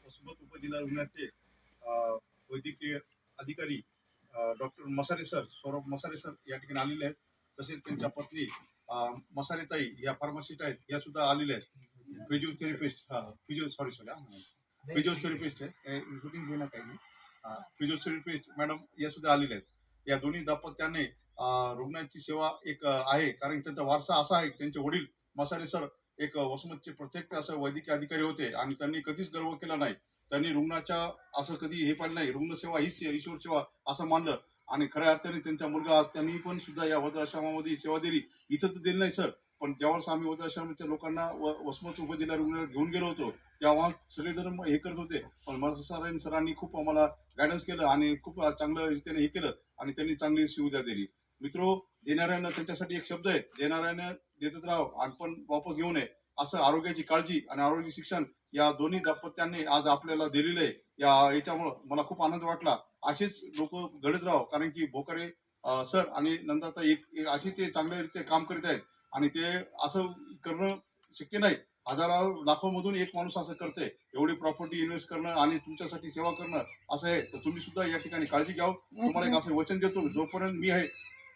वसमत उपजिल्हा रुग्णालयाचे वैद्यकीय अधिकारी doctor Masare sir, Saurabh Masare sir या ठिकाणी आलेले आहेत. तसेच त्यांच्या पत्नी मसारेताई या फार्मासिस्ट आहेत, या सुद्धा आलेल्या आहेत. फिजिओथेरपिस्ट फिजिओथेरपिस्ट आहे, शूटिंग घेणं काही नाही. फिजिओथेरपिस्ट मॅडम या सुद्धा आलेल्या आहेत. या दोन्ही दाम्पत्याने रुग्णाची सेवा एक आहे, कारण त्यांचा वारसा असा आहे. त्यांचे वडील मसारे सर एक वसमतचे प्रत्येक असं वैद्यकीय अधिकारी होते आणि त्यांनी कधीच गर्व केला नाही. त्यांनी रुग्णाच्या असं कधी हे पाहिलं नाही. रुग्णसेवा हीच ईश्वर सेवा असं मानलं आणि खऱ्या अर्थाने त्यांचा मुलगा त्यांनी पण सुद्धा या वृद्धाश्रमामध्ये सेवा दिली. इथं तर दिली नाही सर, पण ज्यावेळेस आम्ही वृद्धाश्रमाच्या लोकांना वसमत उपजिल्हा रुग्णालयात घेऊन गेलो होतो तेव्हा सगळेजण हे करत होते, पण मसारे सरांनी खूप आम्हाला गायडन्स केलं आणि खूप चांगलं रीतीने हे केलं आणि त्यांनी चांगली सुविधा दिली. मित्रो, देणाऱ्यानं त्यांच्यासाठी एक शब्द आहे, देणाऱ्यानं देतच राहावं आणि पण वापस घेऊ नये. असं आरोग्याची काळजी आणि आरोग्य शिक्षण या दोन्ही दाम्पत्यांनी आज आपल्याला दिलेलं आहे. याच्यामुळं मला खूप आनंद वाटला. असेच लोक घडत राहावं, कारण की भोकारे सर आणि नंदाता एक असे ते चांगल्या काम करीत आहेत आणि ते असं करणं शक्य नाही. हजारो लाखो मधून एक माणूस असं करते. एवढी प्रॉपर्टी इन्व्हेस्ट करणं आणि तुमच्यासाठी सेवा करणं असं आहे. तर तुम्ही सुद्धा या ठिकाणी काळजी घ्यावं. तुम्हाला एक असं वचन देतो, जोपर्यंत मी आहे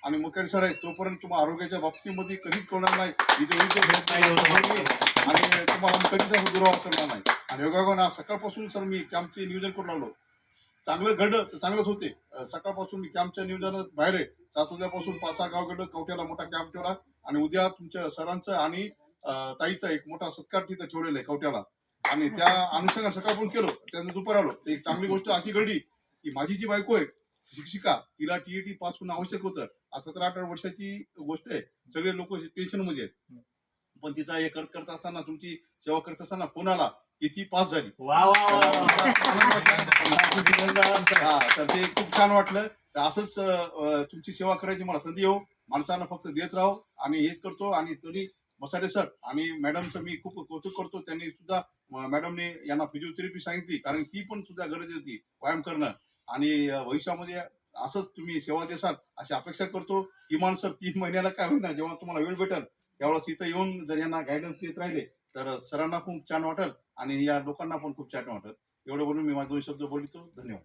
आणि मुकेश सर आहे तोपर्यंत तुम्हाला आरोग्याच्या बाबतीमध्ये कधीच कळणार नाही आणि तुम्हाला कधीच असं दुरावा करणार नाही. आणि योगायोगानं सकाळपासून सर मी कॅम्पचे नियोजन करून लागलो. चांगलं घडलं तर चांगलंच होते. सकाळपासून मी कॅम्पच्या नियोजनात बाहेर आहे. 7 वाजल्यापासून 5-6 गाव घडलं. कवट्याला मोठा कॅम्प ठेवला आणि उद्या तुमच्या सरांचं आणि ताईचा एक मोठा सत्कार तिथं ठेवलेला आहे कवट्याला आणि त्या अनुषंगाने सकाळपासून केलं. त्यानंतर दुपार आलो. तर एक चांगली गोष्ट अशी घडली की माझी जी बायको आहे शिक्षिका, तिला टीईटी पास होणं आवश्यक होतं. आज 17-18 वर्षाची गोष्ट आहे. सगळे लोक टेन्शन मध्ये आहेत, पण तिचा हे करत असताना, तुमची सेवा करत असताना फोन आला की ती पास झाली. तर ते खूप छान वाटलं. तर असंच तुमची सेवा करायची मला संधी हो. माणसांना फक्त देत राहो आणि हेच करतो. आणि तरी मसारे सर आणि मॅडमचं मी खूप कौतुक करतो. त्यांनी सुद्धा मॅडमने यांना फिजिओथेरपी सांगितली, कारण ती पण सुद्धा गरज होती व्यायाम करणं. आणि भविष्यामध्ये असंच तुम्ही सेवा देसाल अशी अपेक्षा करतो. किमान सर 3 महिन्याला काय होईना, जेव्हा तुम्हाला वेळ भेटेल त्यावेळेस इथं येऊन जर यांना गायडन्स देत राहिले तर सरांना खूप छान वाटेल आणि या लोकांना पण खूप छान वाटेल. एवढं बोलून मी माझे 2 शब्द बोलतो. धन्यवाद.